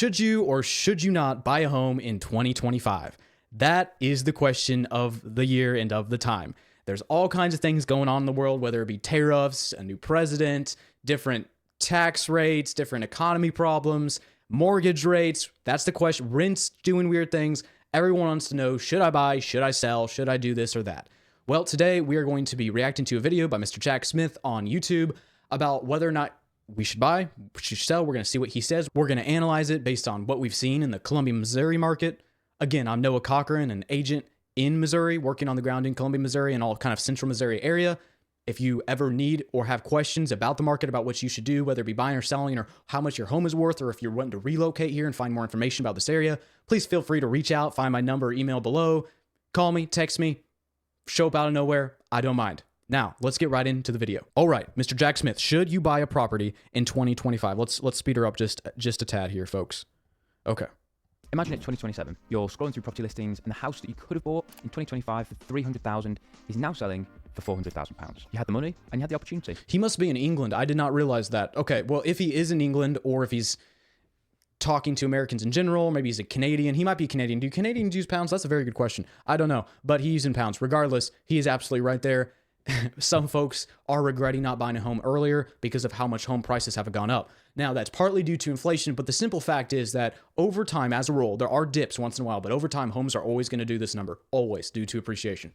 Should you or should you not buy a home in 2025? That is the question of the year and of the time. There's all kinds of things going on in the world, whether it be tariffs, a new president, different tax rates, different economy problems, mortgage rates. That's the question. Rents doing weird things. Everyone wants to know, should I buy? Should I sell? Should I do this or that? Well, today we are going to be reacting to a video by Mr. Jack Smith on YouTube about whether or not we should buy, should sell. We're going to see what he says. We're going to analyze it based on what we've seen in the Columbia, Missouri market. Again, I'm Noah Cochran, an agent in Missouri, working on the ground in Columbia, Missouri, and all kind of central Missouri area. If you ever need or have questions about the market, about what you should do, whether it be buying or selling, or how much your home is worth, or if you're wanting to relocate here and find more information about this area, please feel free to reach out, find my number or email below, call me, text me, show up out of nowhere. I don't mind. Now, let's get right into the video. All right, Mr. Jack Smith, should you buy a property in 2025? Let's speed her up just a tad here, folks. Okay. Imagine it's 2027. You're scrolling through property listings, and the house that you could have bought in 2025 for $300,000 is now selling for £400,000. You had the money and you had the opportunity. He must be in England. I did not realize that. Okay, well, if he is in England, or if he's talking to Americans in general, maybe he's a Canadian. He might be Canadian. Do Canadians use pounds? That's a very good question. I don't know, but he's using pounds. Regardless, he is absolutely right there. Some folks are regretting not buying a home earlier because of how much home prices have gone up. Now, that's partly due to inflation, but the simple fact is that over time, as a rule, there are dips once in a while, but over time, homes are always going to do this number, always, due to appreciation.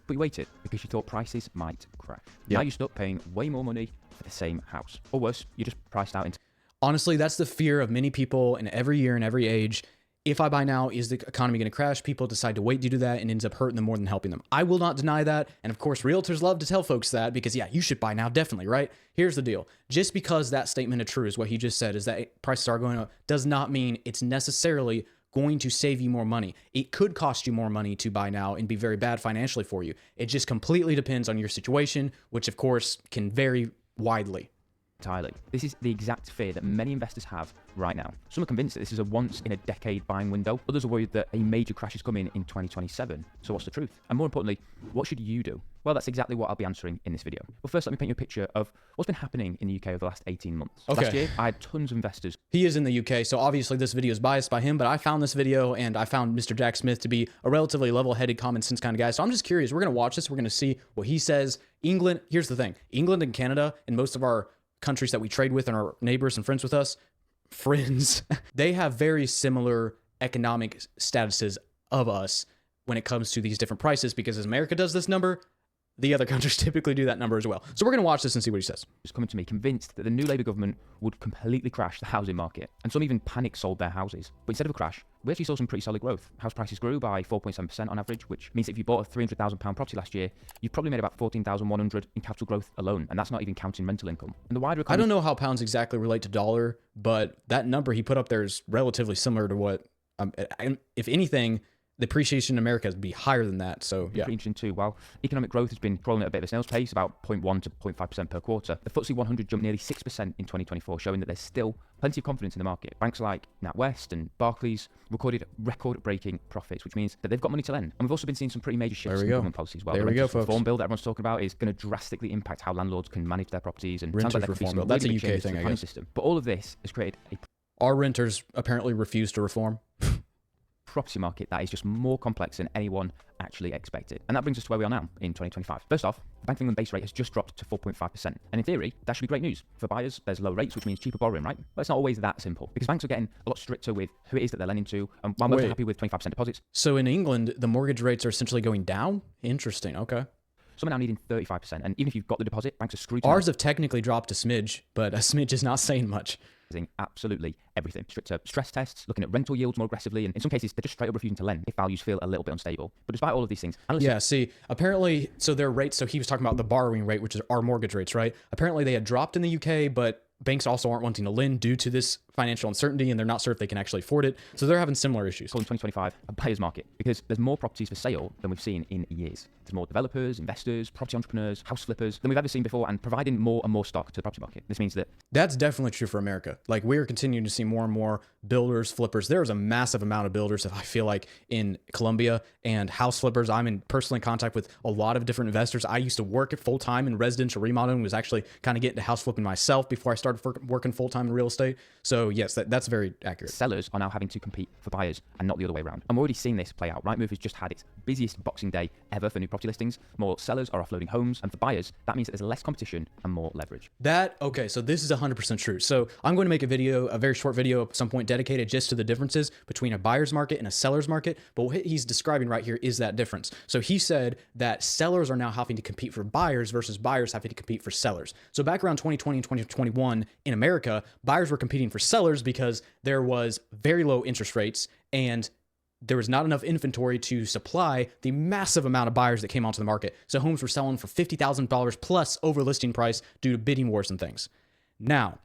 But you waited because you thought prices might crash. Yep. Now you're stuck paying way more money for the same house. Or worse, you just priced out into... Honestly, that's the fear of many people in every year and every age. If I buy now, is the economy going to crash? People decide to wait to do that and ends up hurting them more than helping them. I will not deny that. And of course, realtors love to tell folks that because, yeah, you should buy now, definitely, right? Here's the deal. Just because that statement is true, is what he just said, is that prices are going up, does not mean it's necessarily going to save you more money. It could cost you more money to buy now and be very bad financially for you. It just completely depends on your situation, which of course can vary widely. Entirely. This is the exact fear that many investors have right now. Some are convinced that this is a once-in-a-decade buying window. Others are worried that a major crash is coming in 2027. So what's the truth? And more importantly, what should you do? Well, that's exactly what I'll be answering in this video. But first, let me paint you a picture of what's been happening in the UK over the last 18 months. Okay. Last year, I had tons of investors. He is in the UK, so obviously this video is biased by him, but I found this video and I found Mr. Jack Smith to be a relatively level-headed, common sense kind of guy. So I'm just curious. We're going to watch this. We're going to see what he says. England, here's the thing. England and Canada and most of our countries that we trade with and our neighbors and friends with us, they have very similar economic statuses of us when it comes to these different prices, because as America does this number, the other countries typically do that number as well. So we're going to watch this and see what he says. Just coming to me convinced that the new Labour government would completely crash the housing market, and some even panic sold their houses. But instead of a crash, we actually saw some pretty solid growth. House prices grew by 4.7% on average, which means that if you bought a £300,000 property last year, you've probably made about $14,100 in capital growth alone, and that's not even counting rental income. And the wider economy... I don't know how pounds exactly relate to dollar, but that number he put up there is relatively similar to what, if anything, the appreciation in America would be higher than that. So yeah, pretty interesting too. While economic growth has been crawling at a bit of a snail's pace, about 0.1 to 0.5% per quarter, the FTSE 100 jumped nearly 6% in 2024, showing that there's still plenty of confidence in the market. Banks like NatWest and Barclays recorded record-breaking profits, which means that they've got money to lend. And we've also been seeing some pretty major shifts in government policy as well. There we go, folks. The reform bill that everyone's talking about is going to drastically impact how landlords can manage their properties, and renters sounds like reform bill. That's a UK thing, I guess. System. But all of this has created a... Our renters apparently refuse to reform. Property market that is just more complex than anyone actually expected. And that brings us to where we are now in 2025. First off, Bank of England base rate has just dropped to 4.5%. And in theory, that should be great news. For buyers, there's low rates, which means cheaper borrowing, right? But it's not always that simple, because banks are getting a lot stricter with who it is that they're lending to, and while most are happy with 25% deposits. So in England, the mortgage rates are essentially going down? Interesting, okay. Some are now needing 35%, and even if you've got the deposit, banks are screwed. Ours have technically dropped a smidge, but a smidge is not saying much. Absolutely everything. Stricter stress tests, looking at rental yields more aggressively, and in some cases, they're just straight up refusing to lend if values feel a little bit unstable. But despite all of these things... Yeah, see, apparently, so their rates, so he was talking about the borrowing rate, which is our mortgage rates, right? Apparently they had dropped in the UK, but banks also aren't wanting to lend due to this financial uncertainty, and they're not sure if they can actually afford it. So they're having similar issues. In 2025, a buyer's market, because there's more properties for sale than we've seen in years. There's more developers, investors, property entrepreneurs, house flippers than we've ever seen before, and providing more and more stock to the property market. This means that... That's definitely true for America. Like, we're continuing to see more and more builders, flippers. There's a massive amount of builders that I feel like in Columbia, and house flippers. I'm in personally contact with a lot of different investors. I used to work at full-time in residential remodeling, was actually kind of getting to house flipping myself before I started started working full-time in real estate. So yes, that's very accurate. Sellers are now having to compete for buyers and not the other way around. I'm already seeing this play out. Rightmove has just had its busiest Boxing Day ever for new property listings. More sellers are offloading homes, and for buyers, that means that there's less competition and more leverage. Okay, so this is 100% true. So I'm going to make a very short video at some point dedicated just to the differences between a buyer's market and a seller's market. But what he's describing right here is that difference. So he said that sellers are now having to compete for buyers versus buyers having to compete for sellers. So back around 2020 and 2021 in America, buyers were competing for sellers because there was very low interest rates and there was not enough inventory to supply the massive amount of buyers that came onto the market. So homes were selling for $50,000 plus over listing price due to bidding wars and things. Now,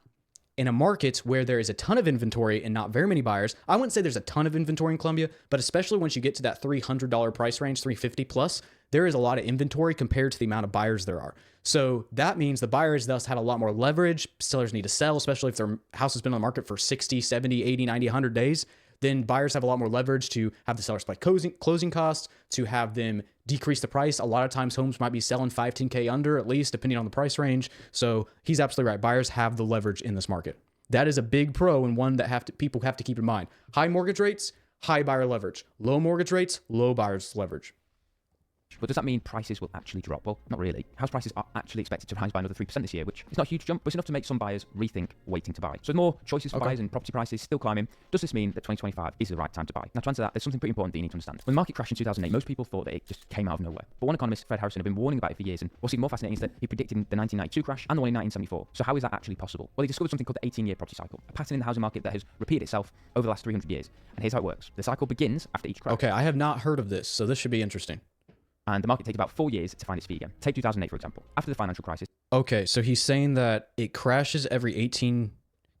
in a market where there is a ton of inventory and not very many buyers, I wouldn't say there's a ton of inventory in Columbia, but especially once you get to that $300 price range, $350 plus, there is a lot of inventory compared to the amount of buyers there are. So that means the buyers thus had a lot more leverage. Sellers need to sell, especially if their house has been on the market for 60, 70, 80, 90, 100 days. Then buyers have a lot more leverage to have the sellers pay closing costs, to have them decrease the price. A lot of times homes might be selling 5, 10K under at least, depending on the price range. So he's absolutely right. Buyers have the leverage in this market. That is a big pro and one that people have to keep in mind. High mortgage rates, high buyer leverage. Low mortgage rates, low buyers leverage. But does that mean prices will actually drop? Well, not really. House prices are actually expected to rise by another 3% this year, which is not a huge jump, but it's enough to make some buyers rethink waiting to buy. So with more choices for buyers and property prices still climbing, does this mean that 2025 is the right time to buy? Now, to answer that, there's something pretty important that you need to understand. When the market crashed in 2008, most people thought that it just came out of nowhere. But one economist, Fred Harrison, had been warning about it for years, and what's even more fascinating is that he predicted the 1992 crash and the one in 1974. So how is that actually possible? Well, he discovered something called the 18-year property cycle, a pattern in the housing market that has repeated itself over the last 300 years. And here's how it works. The cycle begins after each crash. Okay, I have not heard of this, so this should be interesting. And the market takes about 4 years to find its feet again. Take 2008, for example. After the financial crisis. Okay, so he's saying that it crashes every 18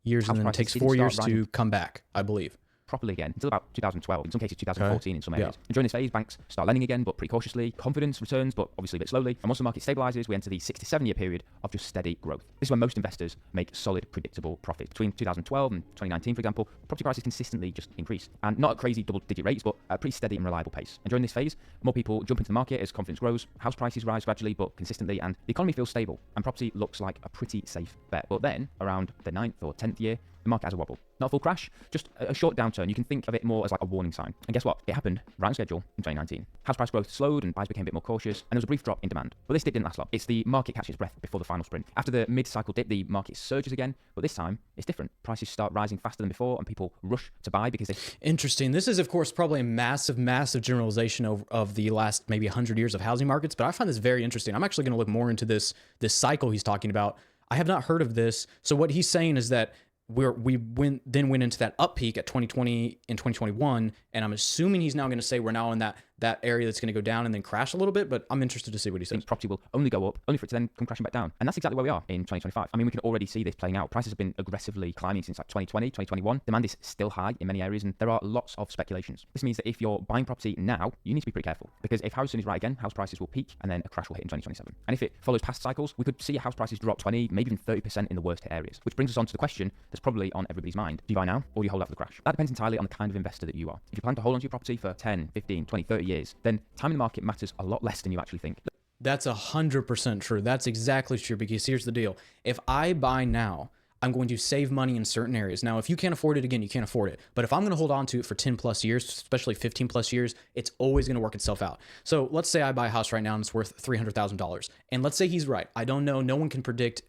years and then it takes 4 years to come back, I believe. Properly again until about 2012, in some cases 2014 in some areas. And during this phase, banks start lending again, but pretty cautiously. Confidence returns, but obviously a bit slowly. And once the market stabilizes, we enter the 6 to 7 year period of just steady growth. This is when most investors make solid, predictable profits. Between 2012 and 2019, for example, property prices consistently just increase. And not at crazy double-digit rates, but at a pretty steady and reliable pace. And during this phase, more people jump into the market as confidence grows. House prices rise gradually, but consistently, and the economy feels stable. And property looks like a pretty safe bet. But then, around the 9th or 10th year, the market has a wobble. Not a full crash, just a short downturn. You can think of it more as like a warning sign. And guess what? It happened right on schedule in 2019. House price growth slowed and buyers became a bit more cautious, and there was a brief drop in demand. But this dip didn't last long. It's the market catches its breath before the final sprint. After the mid-cycle dip, the market surges again, but this time it's different. Prices start rising faster than before, and people rush to buy because they... Interesting. This is, of course, probably a massive, massive generalization of the last maybe 100 years of housing markets, but I find this very interesting. I'm actually going to look more into this cycle he's talking about. I have not heard of this. So what he's saying is that we went into that up peak at 2020 and 2021, and I'm assuming he's now going to say we're now in that area that's going to go down and then crash a little bit, but I'm interested to see what he says. Property will only go up, only for it to then come crashing back down. And that's exactly where we are in 2025. I mean, we can already see this playing out. Prices have been aggressively climbing since like 2020, 2021. Demand is still high in many areas, and there are lots of speculations. This means that if you're buying property now, you need to be pretty careful, because if Harrison is right again, house prices will peak and then a crash will hit in 2027. And if it follows past cycles, we could see house prices drop 20, maybe even 30% in the worst hit areas, which brings us on to the question that's probably on everybody's mind. Do you buy now, or do you hold out for the crash? That depends entirely on the kind of investor that you are. If you plan to hold onto your property for 10, 15, 20, 30 years, then time in the market matters a lot less than you actually think. That's 100% true. That's exactly true, because here's the deal. If I buy now, I'm going to save money in certain areas. Now, if you can't afford it, again, you can't afford it. But if I'm going to hold on to it for 10 plus years, especially 15 plus years, it's always going to work itself out. So let's say I buy a house right now and it's worth $300,000. And let's say he's right. I don't know. No one can predict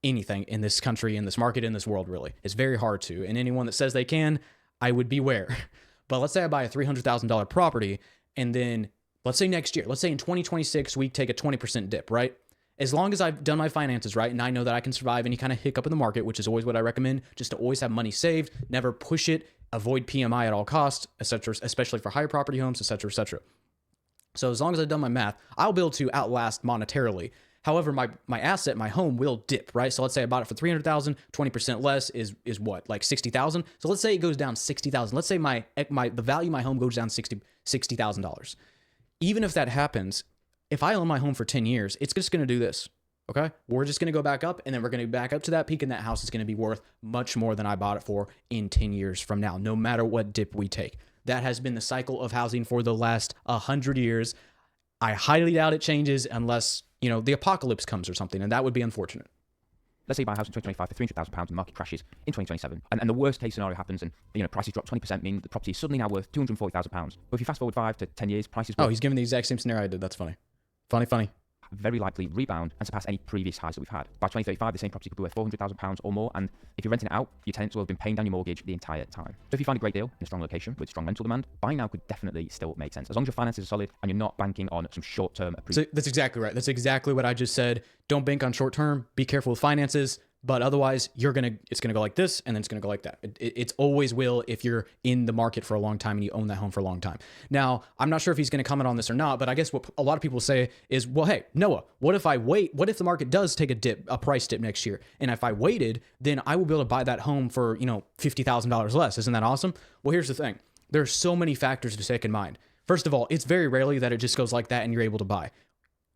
anything in this country, in this market, in this world, really. It's very hard to. And anyone that says they can, I would beware. But let's say I buy a $300,000 property, and then let's say next year, let's say in 2026, we take a 20% dip, right? As long as I've done my finances right and I know that I can survive any kind of hiccup in the market, which is always what I recommend, just to always have money saved, never push it, avoid PMI at all costs, etc., especially for higher property homes, etc., etc. So as long as I've done my math, I'll be able to outlast monetarily. However, my asset, my home, will dip, right? So let's say I bought it for $300,000, 20% less is what, like $60,000? So let's say it goes down $60,000. Let's say the value of my home goes down $60,000. Even if that happens, if I own my home for 10 years, it's just going to do this, okay? We're just going to go back up, and then we're going to back up to that peak, and that house is going to be worth much more than I bought it for in 10 years from now, no matter what dip we take. That has been the cycle of housing for the last 100 years. I highly doubt it changes unless, the apocalypse comes or something, and that would be unfortunate. Let's say you buy a house in 2025 for £300,000 and the market crashes in 2027, and the worst case scenario happens, and prices drop 20%, meaning the property is suddenly now worth £240,000. But if you fast forward 5 to 10 years, prices will Oh, he's giving the exact same scenario I did. That's funny. Funny. very likely rebound and surpass any previous highs that we've had. By 2035, the same property could be worth £400,000 or more, and if you're renting it out, your tenants will have been paying down your mortgage the entire time. So if you find a great deal in a strong location with strong rental demand, buying now could definitely still make sense, as long as your finances are solid and you're not banking on some short-term appreciation. So that's exactly right. That's exactly what I just said. Don't bank on short term. Be careful with finances. But otherwise, it's gonna go like this, and then it's gonna go like that. It's always will if you're in the market for a long time and you own that home for a long time. Now, I'm not sure if he's gonna comment on this or not, but I guess what a lot of people say is, well, hey, Noah, what if I wait? What if the market does take a price dip next year? And if I waited, then I will be able to buy that home for $50,000 less. Isn't that awesome? Well, here's the thing. There's so many factors to take in mind. First of all, it's very rarely that it just goes like that and you're able to buy.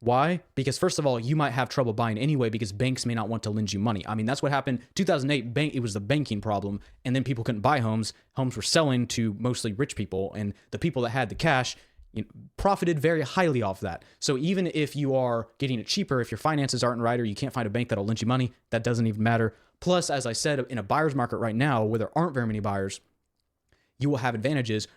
Why? Because first of all, you might have trouble buying anyway because banks may not want to lend you money. I mean, that's what happened. 2008, it was the banking problem, and then people couldn't buy homes. Homes were selling to mostly rich people, and the people that had the cash profited very highly off that. So even if you are getting it cheaper, if your finances aren't right or you can't find a bank that'll lend you money, that doesn't even matter. Plus, as I said, in a buyer's market right now where there aren't very many buyers, you will have advantages.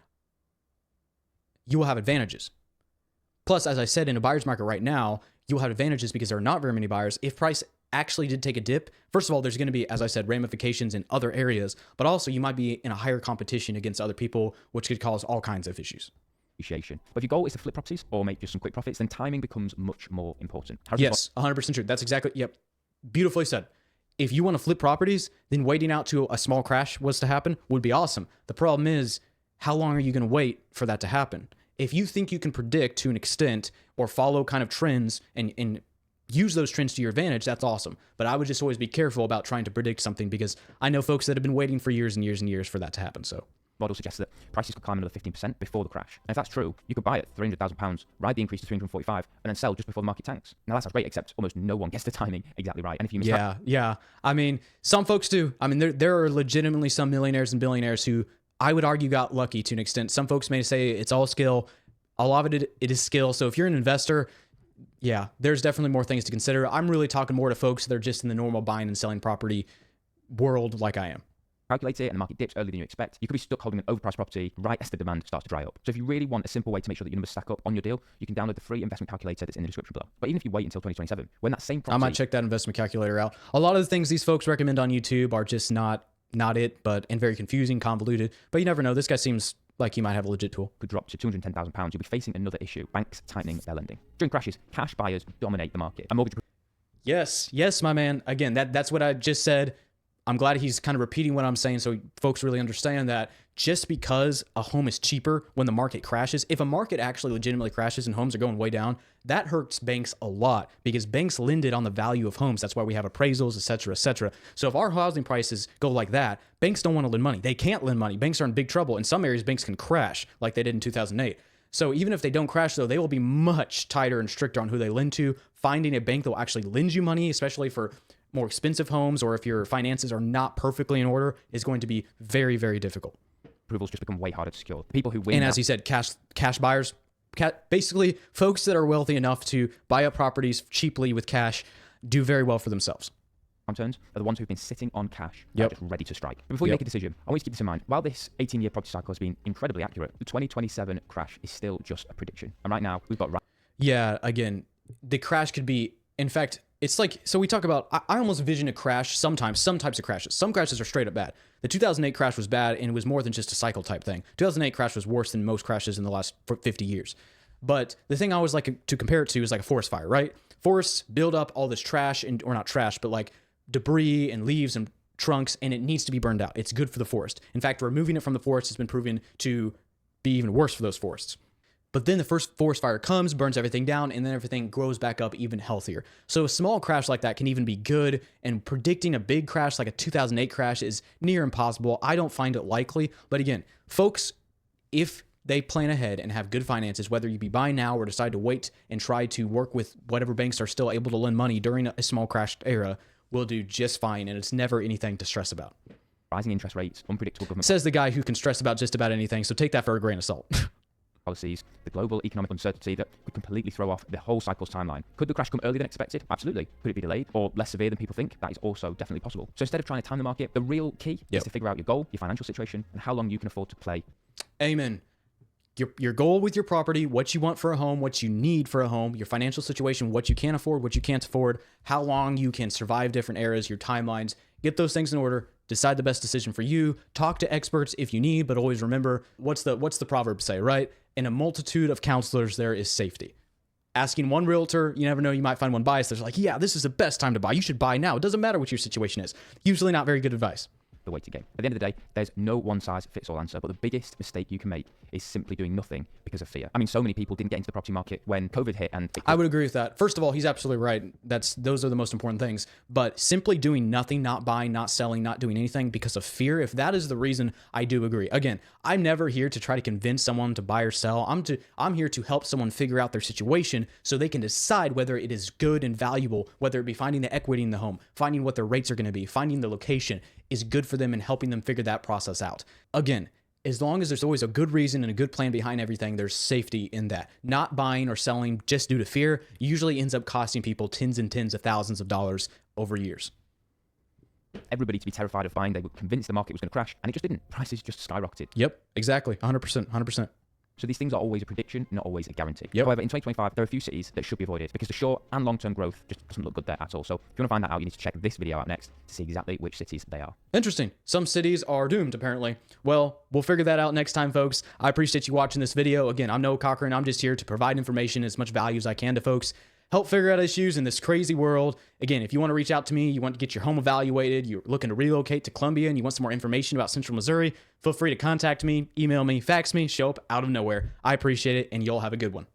Plus, as I said, in a buyer's market right now, you'll have advantages because there are not very many buyers. If price actually did take a dip, first of all, there's going to be, as I said, ramifications in other areas, but also you might be in a higher competition against other people, which could cause all kinds of issues. But if your goal is to flip properties or make just some quick profits, then timing becomes much more important. Yes, 100% true. That's exactly, yep. Beautifully said. If you want to flip properties, then waiting out to a small crash was to happen would be awesome. The problem is, how long are you going to wait for that to happen? If you think you can predict to an extent or follow kind of trends and use those trends to your advantage, that's awesome. But I would just always be careful about trying to predict something because I know folks that have been waiting for years and years and years for that to happen. So model suggests that prices could climb another 15% before the crash. And if that's true, you could buy at £300,000, ride the increase to 345, and then sell just before the market tanks. Now that sounds great, except almost no one gets the timing exactly right. And if you miss yeah. I mean, some folks do. I mean, there are legitimately some millionaires and billionaires who I would argue got lucky to an extent. Some folks may say it's all skill. A lot of it is skill. So if you're an investor, yeah, there's definitely more things to consider. I'm really talking more to folks that are just in the normal buying and selling property world like I am. Calculate it and the market dips earlier than you expect, you could be stuck holding an overpriced property right as the demand starts to dry up. So if you really want a simple way to make sure that your numbers stack up on your deal, you can download the free investment calculator that's in the description below. But even if you wait until 2027, when that same property... I might check that investment calculator out. A lot of the things these folks recommend on YouTube are just not it, and very confusing, convoluted. But you never know. This guy seems like he might have a legit tool. Could drop to £210,000, you'll be facing another issue: banks tightening their lending. During crashes, cash buyers dominate the market. A mortgage... Yes, my man. Again, that's what I just said. I'm glad he's kind of repeating what I'm saying so folks really understand that just because a home is cheaper when the market crashes, if a market actually legitimately crashes and homes are going way down, that hurts banks a lot because banks lend it on the value of homes. That's why we have appraisals, et cetera, et cetera. So if our housing prices go like that, banks don't want to lend money. They can't lend money. Banks are in big trouble. In some areas, banks can crash like they did in 2008. So even if they don't crash, though, they will be much tighter and stricter on who they lend to. Finding a bank that will actually lend you money, especially for more expensive homes or if your finances are not perfectly in order, is going to be very, very difficult. Approvals just become way harder to secure. People who win... And as he said, cash buyers, basically folks that are wealthy enough to buy up properties cheaply with cash do very well for themselves. Downturns are the ones who've been sitting on cash and are just ready to strike. But before you make a decision, I want you to keep this in mind. While this 18-year property cycle has been incredibly accurate, the 2027 crash is still just a prediction. And right now, we've got... Yeah, again, the crash could be... In fact, it's like... So we talk about... I almost envision a crash sometimes, some types of crashes. Some crashes are straight up bad. The 2008 crash was bad, and it was more than just a cycle type thing. 2008 crash was worse than most crashes in the last 50 years. But the thing I always like to compare it to is like a forest fire, right? Forests build up all this trash, or not trash, but like debris and leaves and trunks, and it needs to be burned out. It's good for the forest. In fact, removing it from the forest has been proven to be even worse for those forests. But then the first forest fire comes, burns everything down, and then everything grows back up even healthier. So a small crash like that can even be good, and predicting a big crash like a 2008 crash is near impossible. I don't find it likely. But again, folks, if they plan ahead and have good finances, whether you be buying now or decide to wait and try to work with whatever banks are still able to lend money during a small crash era, will do just fine, and it's never anything to stress about. Rising interest rates, unpredictable government... Says the guy who can stress about just about anything, so take that for a grain of salt. policies, the global economic uncertainty that could completely throw off the whole cycle's timeline. Could the crash come earlier than expected? Absolutely. Could it be delayed or less severe than people think? That is also definitely possible. So instead of trying to time the market, the real key is to figure out your goal, your financial situation, and how long you can afford to play. Amen. Your goal with your property, what you want for a home, what you need for a home, your financial situation, what you can afford, what you can't afford, how long you can survive different eras, your timelines. Get those things in order. Decide the best decision for you. Talk to experts if you need, but always remember what's the proverb say, right? In a multitude of counselors, there is safety. Asking one realtor, you never know, you might find one biased. There's like, yeah, this is the best time to buy. You should buy now. It doesn't matter what your situation is. Usually not very good advice. The waiting game. At the end of the day, there's no one-size-fits-all answer, but the biggest mistake you can make is simply doing nothing because of fear. I mean, so many people didn't get into the property market when COVID hit, and I would agree with that. First of all, he's absolutely right. Those are the most important things. But simply doing nothing, not buying, not selling, not doing anything because of fear, if that is the reason, I do agree. Again, I'm never here to try to convince someone to buy or sell. I'm here to help someone figure out their situation so they can decide whether it is good and valuable, whether it be finding the equity in the home, finding what their rates are going to be, finding the location is good for them and helping them figure that process out. Again, as long as there's always a good reason and a good plan behind everything, there's safety in that. Not buying or selling just due to fear usually ends up costing people tens and tens of thousands of dollars over years. Everybody to be terrified of buying, they were convinced the market was going to crash, and it just didn't. Prices just skyrocketed. Yep, exactly. 100%. So these things are always a prediction, not always a guarantee. Yep. However, in 2025, there are a few cities that should be avoided because the short and long-term growth just doesn't look good there at all. So if you want to find that out, you need to check this video out next to see exactly which cities they are. Interesting. Some cities are doomed, apparently. Well, we'll figure that out next time, folks. I appreciate you watching this video. Again, I'm Noah Cochran. I'm just here to provide information, as much value as I can to folks. Help figure out issues in this crazy world. Again, if you want to reach out to me, you want to get your home evaluated, you're looking to relocate to Columbia, and you want some more information about Central Missouri, feel free to contact me, email me, fax me, show up out of nowhere. I appreciate it, and y'all have a good one.